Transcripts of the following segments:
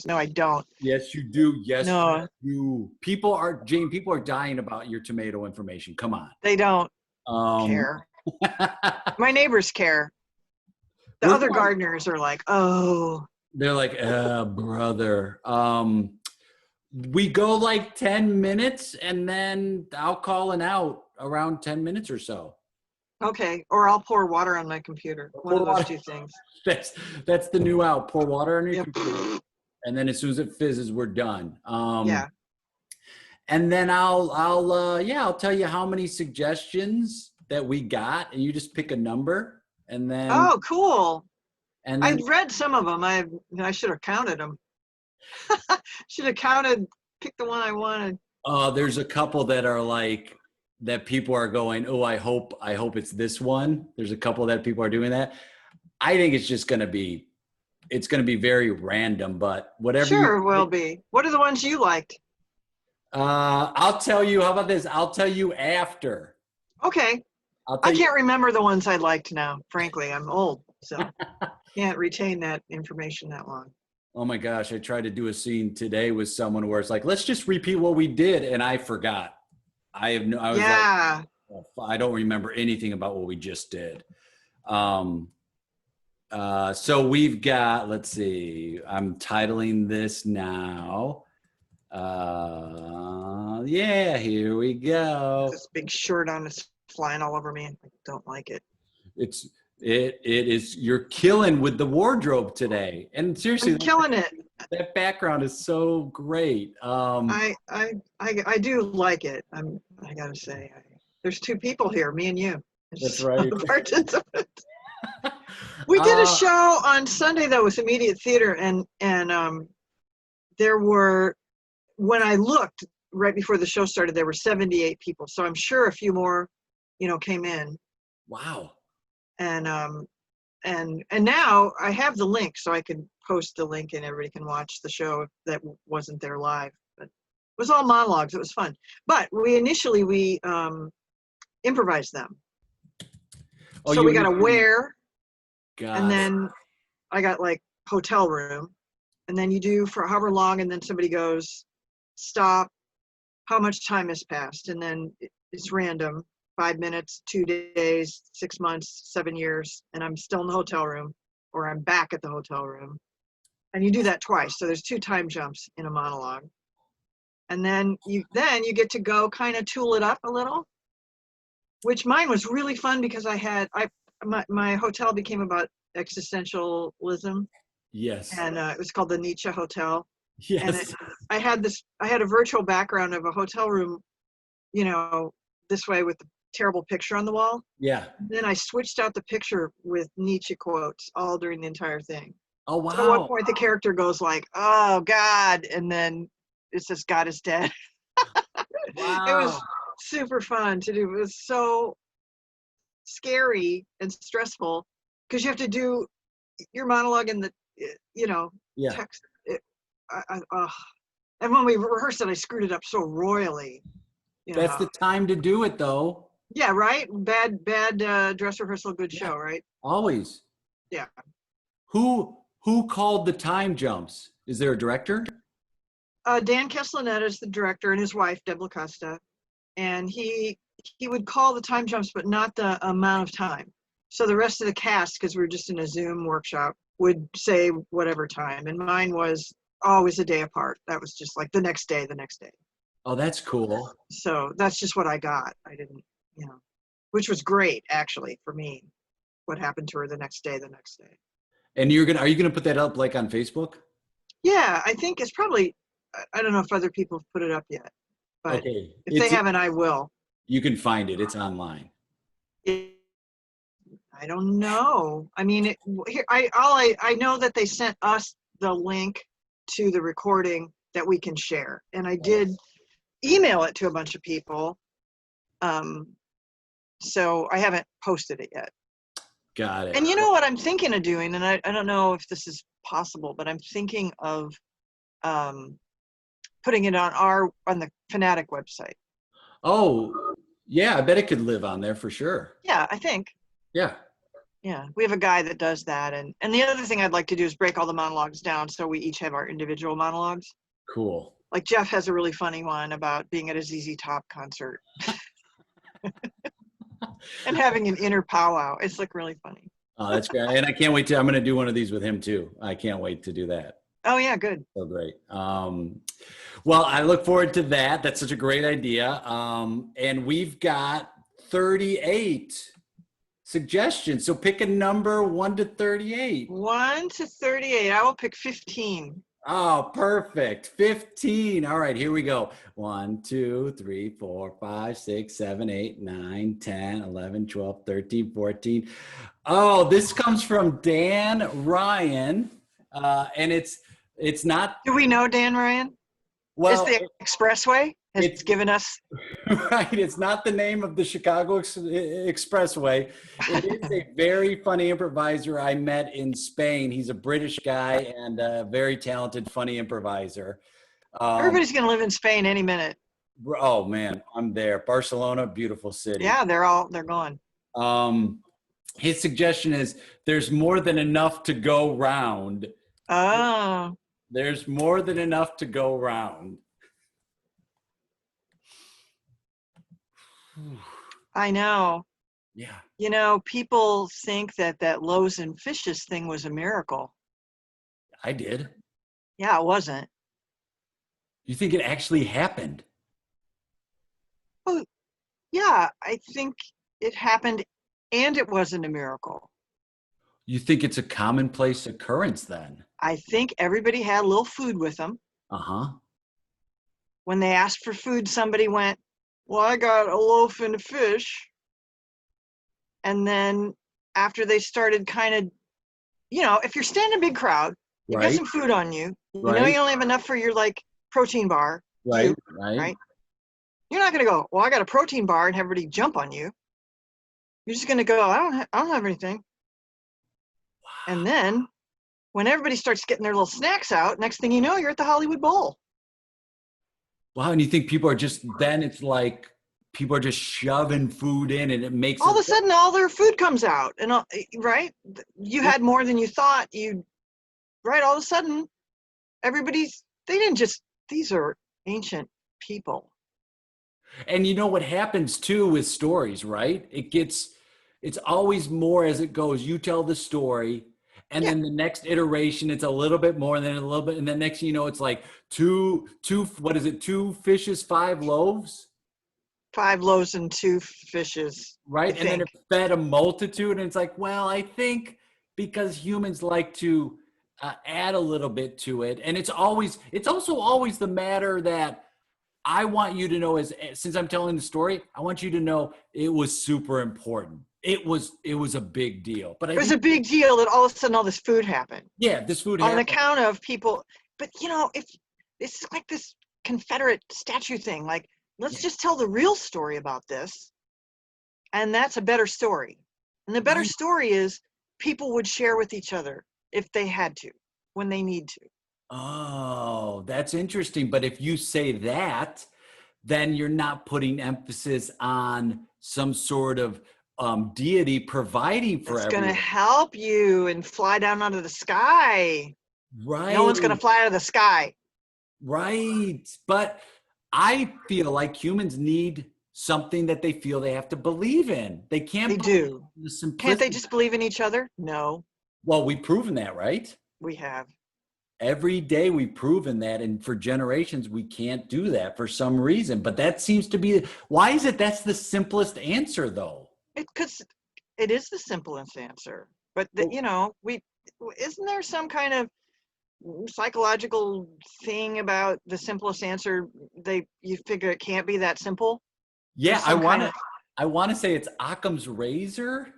No, I don't. Yes, you do. Yes, No, you. Jane, people are dying about your tomato information. Come on. they don't Um, care. My neighbors care. The we're other going, gardeners are like, oh, they're like, brother. We go like 10 minutes and then I'll call an out around 10 minutes or so. okay. Or I'll pour water on my computer. One Pour of those water. two things. That's the new out. Pour water on your Yep. computer. And then as soon as it fizzes, we're done. Yeah. And then I'll tell you how many suggestions that we got, and you just pick a number, and then Oh, cool. and then I'd read some of them. I should have counted them. Should have counted, picked the one I wanted. there's a couple that are like that people are going, oh, I hope it's this one. There's a couple that people are doing that. I think it's just gonna be very random, but whatever Sure, you will be. What are the ones you liked? I'll tell you. How about this? I'll tell you after. Okay. I'll tell I you. can't remember the ones I liked now. Frankly, I'm old, so can't retain that information that long. Oh my gosh, I tried to do a scene today with someone where it's like, let's just repeat what we did, and I forgot. I was Yeah. like, oh, I don't remember anything about what we just did. So we've got, let's see, I'm titling this now. Yeah, here we go. This big shirt on is flying all over me. I don't like it. It is, you're killing with the wardrobe today. And seriously, I'm killing it. that background is so great. I do like it. I gotta say, there's two people here, me and you. That's right. Participant. We did a show on Sunday though with Immediate Theater, and there were, when I looked right before the show started, there were 78 people. So I'm sure a few more, came in. Wow. And now I have the link, so I can post the link and everybody can watch the show that wasn't there live. But it was all monologues. It was fun. But we improvised them. Oh, so we got a where, and it. then I got like hotel room, and then you do for however long, and then somebody goes, stop, how much time has passed, and then it's random, 5 minutes, 2 days, 6 months, 7 years, and I'm still in the hotel room, or I'm back at the hotel room. And you do that twice. So there's 2 time jumps in a monologue. And then you get to go kind of tool it up a little, which mine was really fun because my hotel became about existentialism. Yes. And it was called the Nietzsche Hotel. Yes. And I had a virtual background of a hotel room, this way with the terrible picture on the wall. Yeah. Then I switched out the picture with Nietzsche quotes all during the entire thing. Oh, wow. So at one point the character goes like, oh God, and then it says God is dead. Wow. It was super fun to do. It was so scary and stressful because you have to do your monologue in the, Yeah. text. And when we rehearsed it, I screwed it up so royally. That's the time to do it, though. Yeah, right? Bad dress rehearsal, good show, right? Always. Yeah. Who called the time jumps? Is there a director? Dan Keslinette is the director, and his wife, Deb LaCosta. And he would call the time jumps, but not the amount of time. So the rest of the cast, because we were just in a Zoom workshop, would say whatever time. And mine was always a day apart. That was just like the next day. Oh, that's cool. So that's just what I got. I didn't, which was great actually for me. What happened to her the next day. And are you gonna put that up like on Facebook? Yeah, I think it's probably, I don't know if other people have put it up yet, but Okay. if they haven't, I will. You can find it. It's online. I don't know. I mean, I know that they sent us the link to the recording that we can share, and I did email it to a bunch of people. So I haven't posted it yet. Got it. And you know what I'm thinking of doing, and I don't know if this is possible, but I'm thinking of putting it on the Fanatic website. Oh, yeah, I bet it could live on there for sure. Yeah, I think. Yeah. Yeah, we have a guy that does that. And the other thing I'd like to do is break all the monologues down so we each have our individual monologues. Cool. Like Jeff has a really funny one about being at a ZZ Top concert and having an inner powwow. It's like really funny. Oh, that's great. And I can't wait to, I'm going to do one of these with him too. I can't wait to do that. Oh yeah, good. So great. Well, I look forward to that. That's such a great idea. And we've got 38 suggestions. So pick a number 1 to 38. 1 to 38. I will pick 15. Oh, perfect. 15. All right, here we go. 1, 2, 3, 4, 5, 6, 7, 8, 9, 10, 11, 12, 13, 14. Oh, this comes from Dan Ryan. And it's not, Do we know Dan Ryan? well, Is the Expressway has given us? right. It's not the name of the Chicago Expressway. It is a very funny improviser I met in Spain. He's a British guy and a very talented, funny improviser. Everybody's going to live in Spain any minute. Oh man, I'm there. Barcelona, beautiful city. Yeah, they're gone. His suggestion is there's more than enough to go round. Oh. There's more than enough to go round. I know. Yeah. You know, people think that loaves and fishes thing was a miracle. I did. Yeah, it wasn't. You think it actually happened? Well, yeah, I think it happened and it wasn't a miracle. You think it's a commonplace occurrence then? I think everybody had a little food with them. Uh-huh. When they asked for food, somebody went, well, I got a loaf and a fish. And then after they started kind of, you know, if you're standing in a big crowd, you've got Right. some food on you, you know Right. you only have enough for your like protein bar. Right. Right. You're not going to go, well, I got a protein bar and have everybody jump on you. You're just going to go, I don't have anything. And then when everybody starts getting their little snacks out, next thing you know, you're at the Hollywood Bowl. Wow. And you think people are just, then it's like people are just shoving food in and it makes All of it, a sudden, all their food comes out. And right? You had more than you thought. Right? All of a sudden, they didn't just, these are ancient people. and you know what happens too with stories, right? It's always more as it goes. You tell the story, and Yeah. then the next iteration, it's a little bit more, and then a little bit, and then next thing you know, it's like what is it? 2 fishes, 5 loaves, 5 loaves and 2 fishes. right? I And then think. it fed a multitude, and it's like, well, I think because humans like to add a little bit to it, and it's also always the matter that I want you to know, since I'm telling the story, I want you to know it was super important. It was a big deal. But It was a big deal that all of a sudden all this food happened. yeah, this food On happened. account of people. But you know, if it's like this Confederate statue thing, like let's just tell the real story about this. And that's a better story. And the better Right. story is people would share with each other if they had to, when they need to. Oh, that's interesting. But if you say that, then you're not putting emphasis on some sort of deity providing for It's going to everyone. help you and fly down out of the sky. Right. No one's going to fly out of the sky. Right. But I feel like humans need something that they feel they have to believe in. They can't They believe do. in the simplicity. Can't they just believe in each other? No, Well, we've proven that, right? we have. Every day we've proven that, and for generations we can't do that for some reason. But that seems to be, why is it that's the simplest answer though? Because it is the simplest answer. But, you know, isn't there some kind of psychological thing about the simplest answer? You figure it can't be that simple? Yeah, Some kind of, I want to say it's Occam's razor.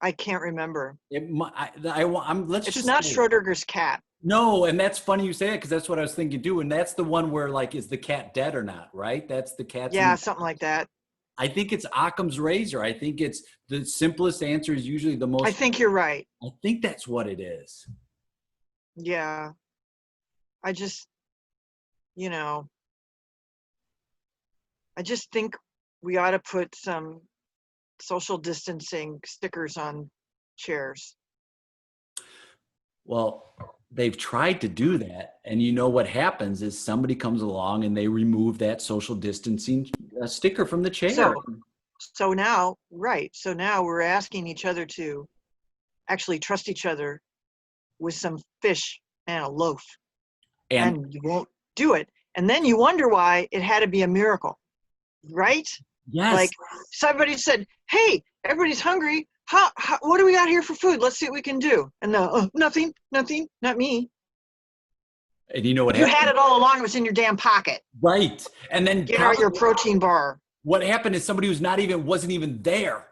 I can't remember. Let's It's just not say- Schrodinger's cat. No, and that's funny you say that because that's what I was thinking too. And that's the one where like, is the cat dead or not? Right? That's the cat's. Yeah, something like that. I think it's Occam's razor. I think it's the simplest answer is usually the most. I think you're right. I think that's what it is. Yeah. I just, you know, I just think we ought to put some social distancing stickers on chairs. Well, they've tried to do that. And you know what happens is somebody comes along and they remove that social distancing sticker from the chair. So now, right. So now we're asking each other to actually trust each other with some fish and a loaf. And you won't do it. And then you wonder why it had to be a miracle, right? Yes. Like somebody said, hey, everybody's hungry. What do we got here for food? Let's see what we can do. And nothing, not me. And you know what You happened? had it all along. It was in your damn pocket. Right. And then get out your protein bar. What happened is somebody wasn't even there,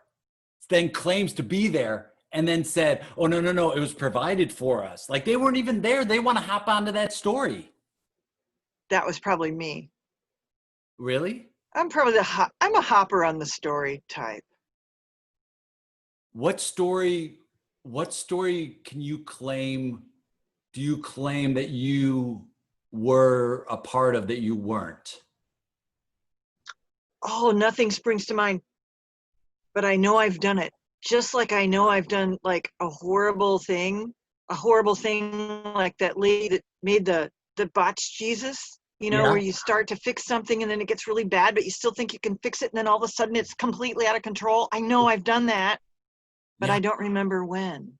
then claims to be there and then said, oh, no, it was provided for us. Like they weren't even there. They want to hop onto that story. That was probably me. Really? I'm probably I'm a hopper on the story type. What story can you claim? Do you claim that you were a part of that you weren't? Oh, nothing springs to mind, but I know I've done it. Just like I know I've done like a horrible thing like that lady that made the botched Jesus, where you start to fix something and then it gets really bad, but you still think you can fix it. And then all of a sudden it's completely out of control. I know I've done that, but I don't remember when.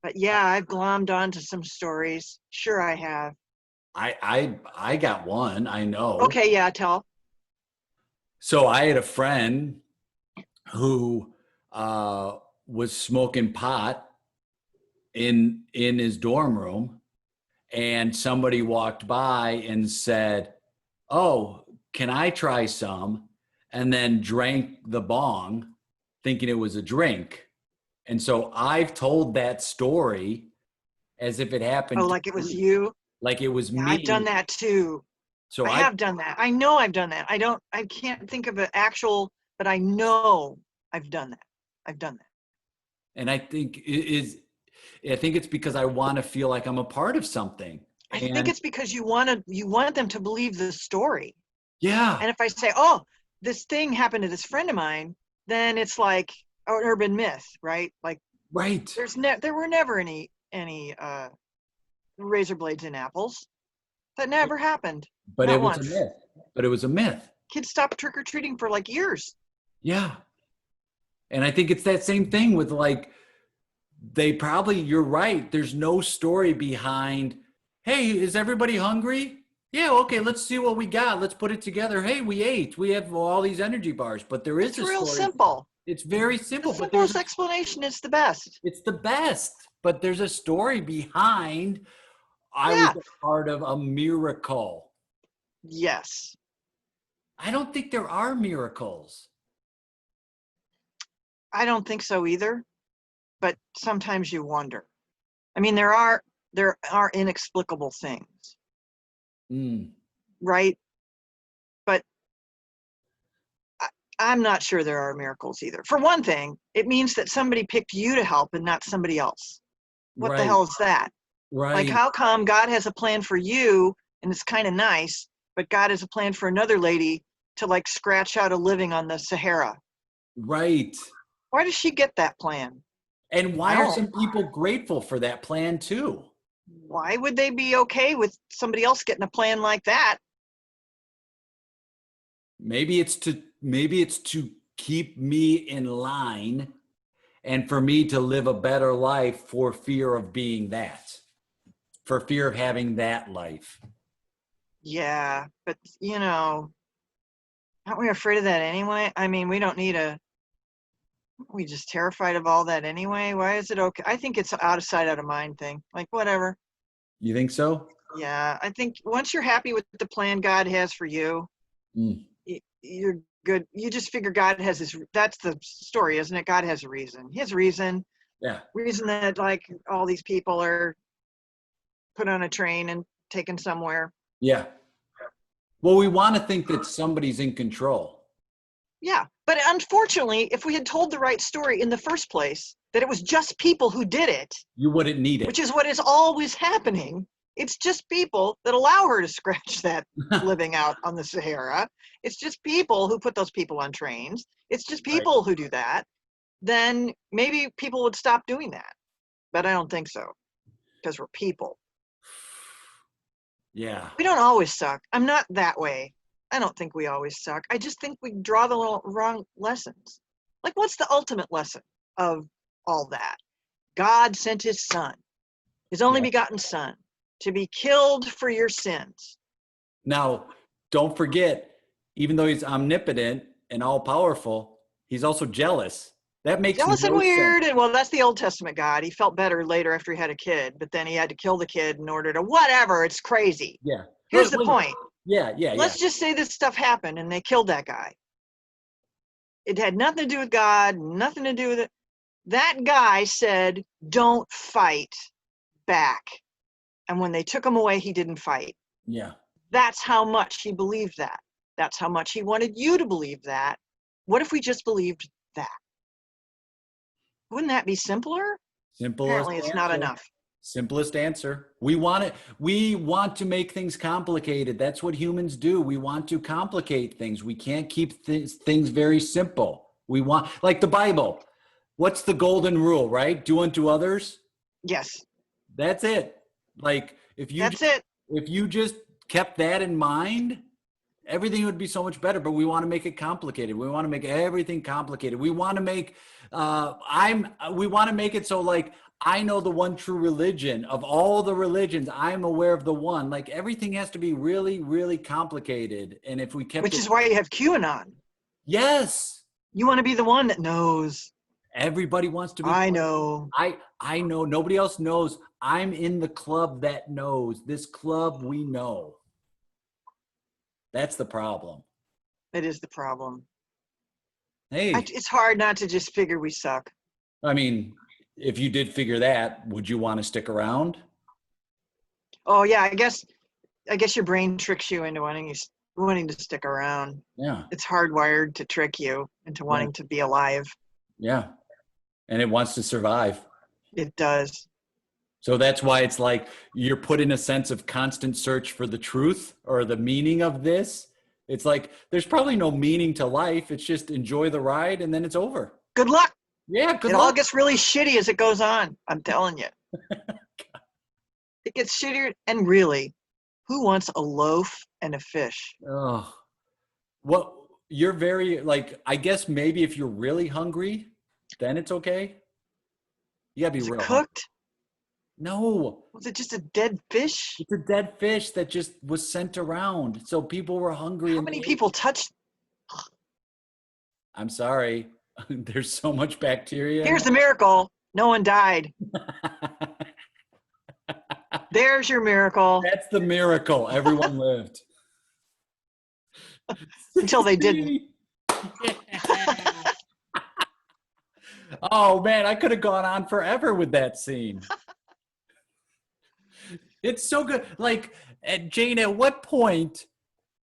But yeah, I've glommed onto some stories. Sure I have. I got one, I know. Okay, yeah, tell. So I had a friend who was smoking pot in his dorm room, and somebody walked by and said, oh, can I try some? And then drank the bong thinking it was a drink. And so I've told that story as if it happened. Oh, like it was you? Like it was me. I've done that too. So I have done that. I know I've done that. I can't think of an actual, but I know I've done that. I've done that. And I think it's because I want to feel like I'm a part of something. I think it's because you want them to believe the story. Yeah. And if I say, oh, this thing happened to this friend of mine, then it's like an urban myth, right? Like, right. There were never any razor blades in apples. That never happened. But it was a myth. Kids stopped trick-or-treating for like years. Yeah. And I think it's that same thing with like, you're right. There's no story behind, hey, is everybody hungry? Yeah, okay, let's see what we got. Let's put it together. Hey, we ate. We have all these energy bars, but there is a story. It's real simple. It's very simple. The simplest explanation is the best. It's the best, but there's a story behind. I was a part of a miracle. Yes. I don't think there are miracles. I don't think so either, but sometimes you wonder. I mean, there are inexplicable things, right? But I'm not sure there are miracles either. For one thing, it means that somebody picked you to help and not somebody else. What the hell is that? Right. Like, how come God has a plan for you and it's kind of nice, but God has a plan for another lady to like scratch out a living on the Sahara? Right. Why does she get that plan? And why are some people grateful for that plan too? Why would they be okay with somebody else getting a plan like that? Maybe it's to keep me in line and for me to live a better life for fear of being that, for fear of having that life. Yeah, but aren't we afraid of that anyway? I mean, we just terrified of all that anyway. Why is it okay? I think it's out of sight, out of mind thing. Like, whatever. You think so? Yeah, I think once you're happy with the plan God has for you, you're good. You just figure God has that's the story, isn't it? God has a reason. He has a reason. Yeah. Reason that like all these people are put on a train and taken somewhere. Yeah. Well, we want to think that somebody's in control. Yeah, but unfortunately, if we had told the right story in the first place, that it was just people who did it, you wouldn't need it. Which is what is always happening. It's just people that allow her to scratch that living out on the Sahara. It's just people who put those people on trains. It's just people who do that. then maybe people would stop doing that. But I don't think so, because we're people. Yeah. We don't always suck. I'm not that way. I don't think we always suck. I just think we draw the wrong lessons. Like, what's the ultimate lesson of all that? God sent his son, his only Yeah. begotten son, to be killed for your sins. Now, don't forget, even though he's omnipotent and all powerful, he's also jealous. That makes Jealous and no sense. weird, and well, that's the Old Testament God. He felt better later after he had a kid, but then he had to kill the kid in order to whatever. It's crazy. Yeah. Here's the point. Yeah. Let's just say this stuff happened and they killed that guy. It had nothing to do with God, nothing to do with it. That guy said, don't fight back. And when they took him away, he didn't fight. Yeah. That's how much he believed that. That's how much he wanted you to believe that. What if we just believed that? Wouldn't that be simpler? Apparently it's not enough. Simplest answer. We want to make things complicated. That's what humans do. We want to complicate things. We can't keep things very simple. We want, like the Bible. What's the golden rule, right? Do unto others. Yes. That's it. Like if you just kept that in mind, everything would be so much better. But we want to make it complicated. We want to make everything complicated. We want to make we want to make it so like I know the one true religion of all the religions. I'm aware of the one. Like everything has to be really, really complicated. And if we kept Which is why you have QAnon. Yes. You want to be the one that knows. Everybody wants to be. I know. I know. Nobody else knows. I'm in the club that knows. This club we know. That's the problem. It is the problem. Hey. It's hard not to just figure we suck. I mean, if you did figure that, would you want to stick around? Oh yeah, I guess your brain tricks you into wanting to stick around. Yeah. It's hardwired to trick you into wanting to be alive. Yeah. And it wants to survive. It does. So that's why it's like you're put in a sense of constant search for the truth or the meaning of this. It's like there's probably no meaning to life. It's just enjoy the ride and then it's over. Good luck. Yeah, good luck. It all gets really shitty as it goes on. I'm telling you. It gets shittier. And really, who wants a loaf and a fish? Oh, well, you're very like, I guess maybe if you're really hungry, then it's okay. You gotta be real. Cooked? No. Was it just a dead fish? It's a dead fish that just was sent around. So people were hungry. How many people touched? I'm sorry. There's so much bacteria. Here's the miracle. No one died. There's your miracle. That's the miracle. Everyone lived. Until they didn't. Oh, man. I could have gone on forever with that scene. It's so good. Like, Jane, at what point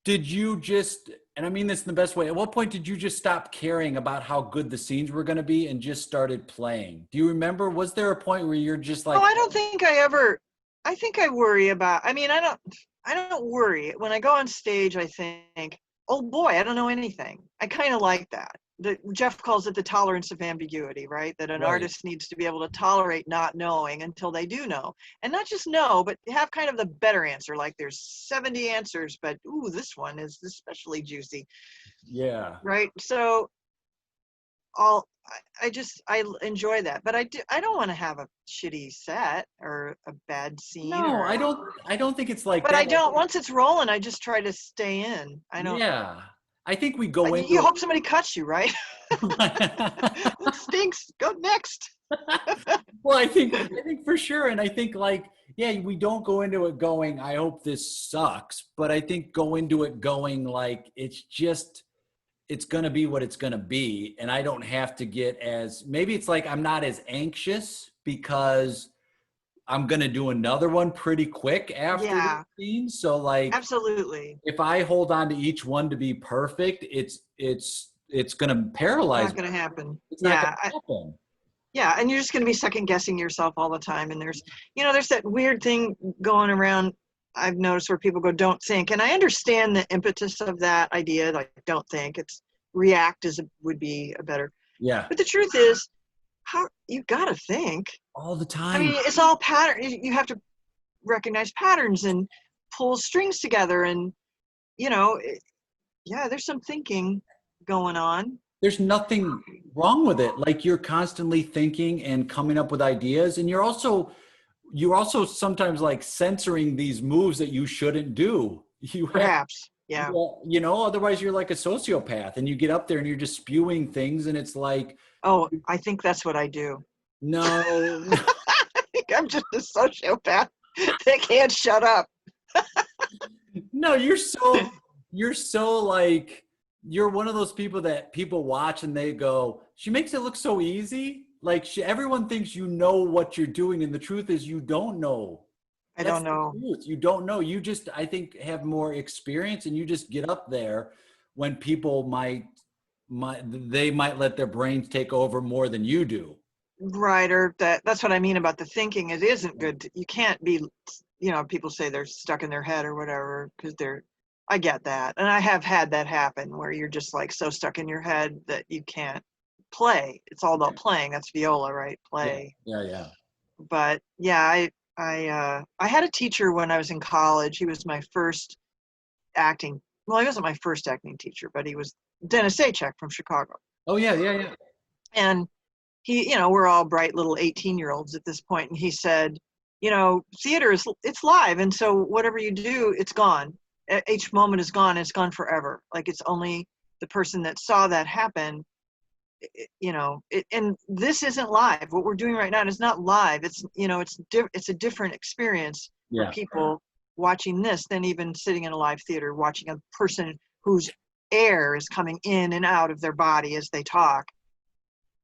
did you just, and I mean this in the best way, at what point did you just stop caring about how good the scenes were going to be and just started playing? Do you remember? Was there a point where you're just like, oh, I don't think I think I worry about, I mean, I don't worry. When I go on stage, I think, oh boy, I don't know anything. I kind of like that. Jeff calls it the tolerance of ambiguity, right? That an artist needs to be able to tolerate not knowing until they do know. And not just know, but have kind of the better answer. Like there's 70 answers, but ooh, this one is especially juicy. Yeah. Right? So I enjoy that. But I don't want to have a shitty set or a bad scene. No, I don't think it's like but that. I don't, once it's rolling, I just try to stay in. I don't. Yeah. I think we go into. You hope somebody cuts you, right? It stinks. Go next. Well, I think for sure, and I think like, yeah, we don't go into it going, I hope this sucks, but I think go into it going like it's gonna be what it's gonna be, and I don't have to get as maybe it's like I'm not as anxious because I'm going to do another one pretty quick after the scene. So like, absolutely. If I hold on to each one to be perfect, it's going to paralyze. It's not going to happen. It's not going to happen. Yeah. And you're just going to be second guessing yourself all the time. And there's that weird thing going around. I've noticed where people go, don't think. And I understand the impetus of that idea. Like, don't think. It's react would be a better. Yeah. But the truth is, how you got to think. All the I mean, time. it's all pattern. You have to recognize patterns and pull strings together, and yeah, there's some thinking going on. There's nothing wrong with it. Like you're constantly thinking and coming up with ideas, and you're also sometimes like censoring these moves that you shouldn't do. You have, Perhaps, yeah. otherwise you're like a sociopath and you get up there and you're just spewing things and it's like, Oh, I think that's what I do. no, I think I'm just a sociopath that can't shut up. no, you're so like, you're one of those people that people watch and they go, she makes it look so easy. Like everyone thinks you know what you're doing. And the truth is you don't know. I That's don't the know. truth. You don't know. You just, I think, have more experience, and you just get up there when people they might let their brains take over more than you do. Right, or that's what I mean about the thinking. It isn't good. You can't be, people say they're stuck in their head or whatever because I get that. And I have had that happen where you're just like so stuck in your head that you can't play. It's all about playing. That's viola, right? Yeah, Play. yeah, yeah. But yeah, I had a teacher when I was in college. He was my first acting. Well, he wasn't my first acting teacher, but he was Dennis Sachek from Chicago. Oh yeah, yeah, yeah. And he, we're all bright little 18-year-olds at this point, and he said, theater it's live, and so whatever you do, it's gone. Each moment is gone. It's gone forever. Like it's only the person that saw that happen. And this isn't live. What we're doing right now is not live. It's it's a different experience for Yeah. people watching this than even sitting in a live theater watching a person whose air is coming in and out of their body as they talk.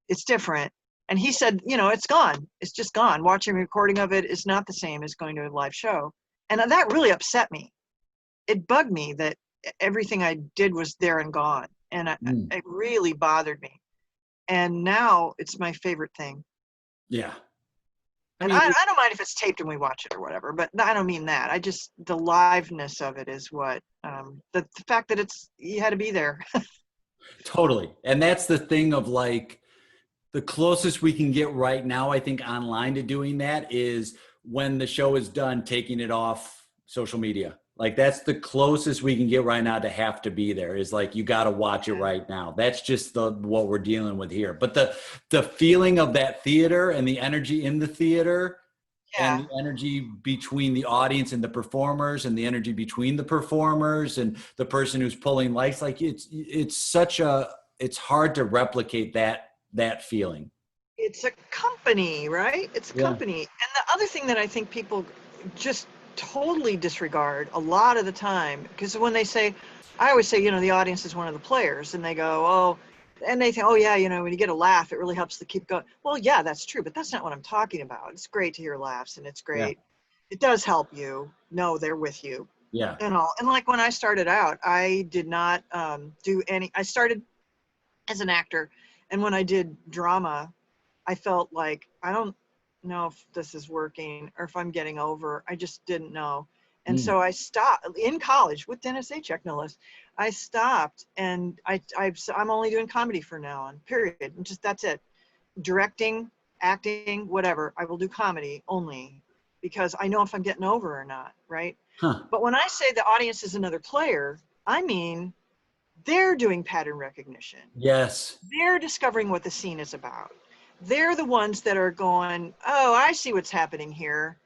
It's different. And he said, it's gone. It's just gone. Watching a recording of it is not the same as going to a live show. And that really upset me. It bugged me that everything I did was there and gone. And it really bothered me. And now it's my favorite thing. Yeah. And I don't mind if it's taped and we watch it or whatever, but I don't mean that. The liveness of it is what, the fact that you had to be there. Totally. And that's the thing of like, the closest we can get right now, I think, online to doing that is when the show is done, taking it off social media. Like that's the closest we can get right now to have to be there, is like, you got to watch it right now. That's just what we're dealing with here. But the feeling of that theater and the energy in the theater and the energy between the audience and the performers and the energy between the performers and the person who's pulling lights, like it's hard to replicate that feeling. It's a company, right? It's a Yeah. company. And the other thing that I think people just totally disregard a lot of the time, because when I always say, the audience is one of the players, and they go, oh, and they think, oh yeah, when you get a laugh, it really helps to keep going. Well, yeah, that's true, but that's not what I'm talking about. It's great to hear laughs, and it's Yeah. great. It does help you know they're with you Yeah. and all. And like when I started out, I did not I started as an actor, and when I did drama, I felt like I don't know if this is working or if I'm getting over. I just didn't know. And Mm. so I stopped in college with Dennis Sachek, no less. I stopped, and I'm only doing comedy from now on, period. And just that's it. Directing, acting, whatever. I will do comedy only because I know if I'm getting over or not, right? Huh. But when I say the audience is another player, I mean they're doing pattern recognition. Yes. They're discovering what the scene is about. They're the ones that are going, oh, I see what's happening here.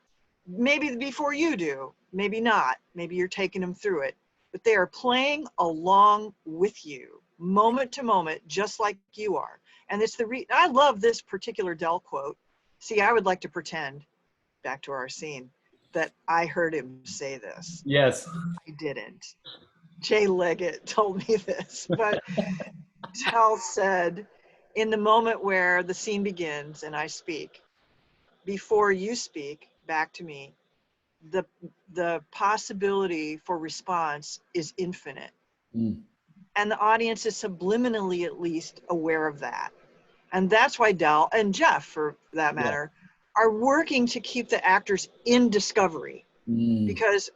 Maybe before you do, maybe not. Maybe you're taking them through it. But they are playing along with you, moment to moment, just like you are. And it's I love this particular Dell quote. See, I would like to pretend, back to our scene, that I heard him say this. Yes. I didn't. Jay Leggett told me this, but Dell said, in the moment where the scene begins and I speak, before you speak back to me, the possibility for response is infinite. Mm. And the audience is subliminally at least aware of that. And that's why Dell and Jeff, for that matter, are working to keep the actors in discovery. Mm. Because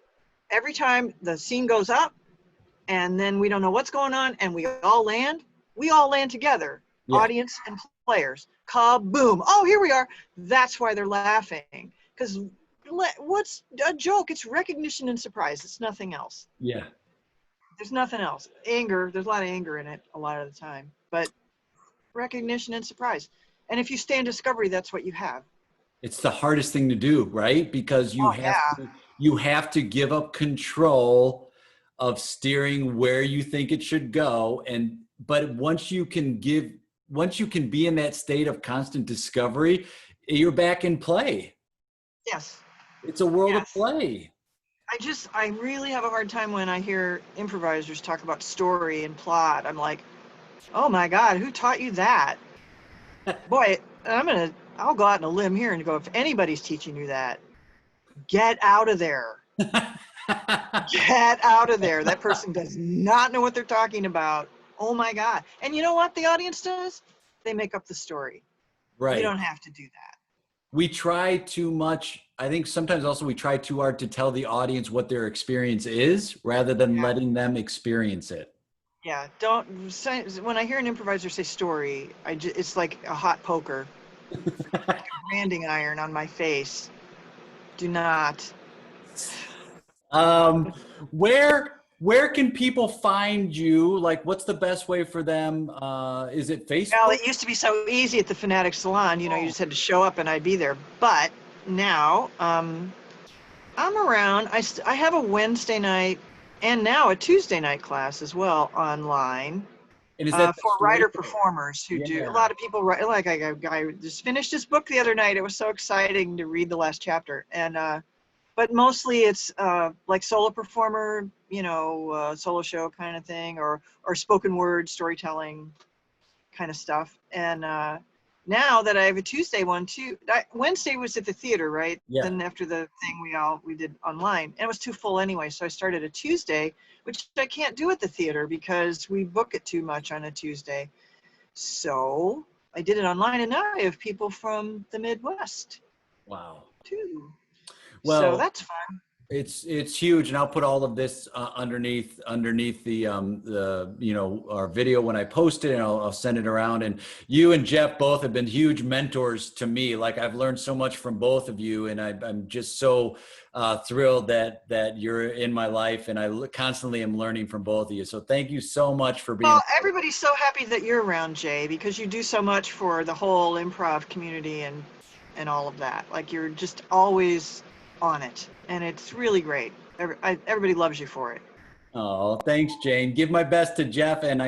every time the scene goes up and then we don't know what's going on and we all land together. Yeah. audience and players. Kaboom. Oh, here we are. That's why they're laughing. Because what's a joke? It's recognition and surprise. It's nothing else. Yeah. There's nothing else. Anger, there's a lot of anger in it a lot of the time. But recognition and surprise. And if you stay in discovery, that's what you have. It's the hardest thing to do, right? Because Oh, yeah. you have to give up control of steering where you think it should go. But once you can be in that state of constant discovery, you're back in play. Yes. It's a world of Yes. play. I really have a hard time when I hear improvisers talk about story and plot. I'm like, oh my God, who taught you that? Boy, I'll go out on a limb here and go, if anybody's teaching you that, get out of there. Get out of there. That person does not know what they're talking about. Oh my God. And you know what the audience does? They make up the story. Right. You don't have to do that. We try too much. I think sometimes also we try too hard to tell the audience what their experience is rather than letting them experience it. Yeah, don't say, when I hear an improviser say story, it's like a hot poker, like a branding iron on my face. Do not. Where can people find you? Like, what's the best way for them? Is it Well, Facebook? it used to be so easy at the fanaticSalon, you just had to show up and I'd be there. But now, I'm around. I have a Wednesday night and now a Tuesday night class as well online. And is that the For story? writer performers who do, a Yeah. lot of people write, like I just finished his book the other night. It was so exciting to read the last chapter. And but mostly it's like solo performer, solo show kind of thing, or spoken word storytelling kind of stuff. And now that I have a Tuesday one too, Wednesday was at the theater, right? Yeah. Then after the thing we did online, and it was too full anyway. So I started a Tuesday, which I can't do at the theater because we book it too much on a Tuesday. So I did it online, and now I have people from the Midwest Wow. too. So Well, that's fun. it's huge, and I'll put all of this underneath the our video when I post it, and I'll send it around. And you and Jeff both have been huge mentors to me. Like, I've learned so much from both of you, and I'm just so thrilled that you're in my life, and I constantly am learning from both of you. So thank you so much for being. Well, everybody's so happy that you're around, Jay, because you do so much for the whole improv community and all of that. Like, you're just always on it, and it's really great. Everybody loves you for it. Oh, thanks, Jane. Give my best to Jeff, and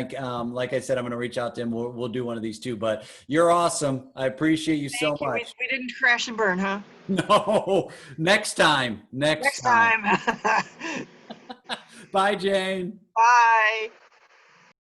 like I said, I'm going to reach out to him. We'll do one of these too. But you're awesome. I appreciate you so much. We didn't crash and burn, huh? No, next time. Next time. Time. Bye, Jane. Bye.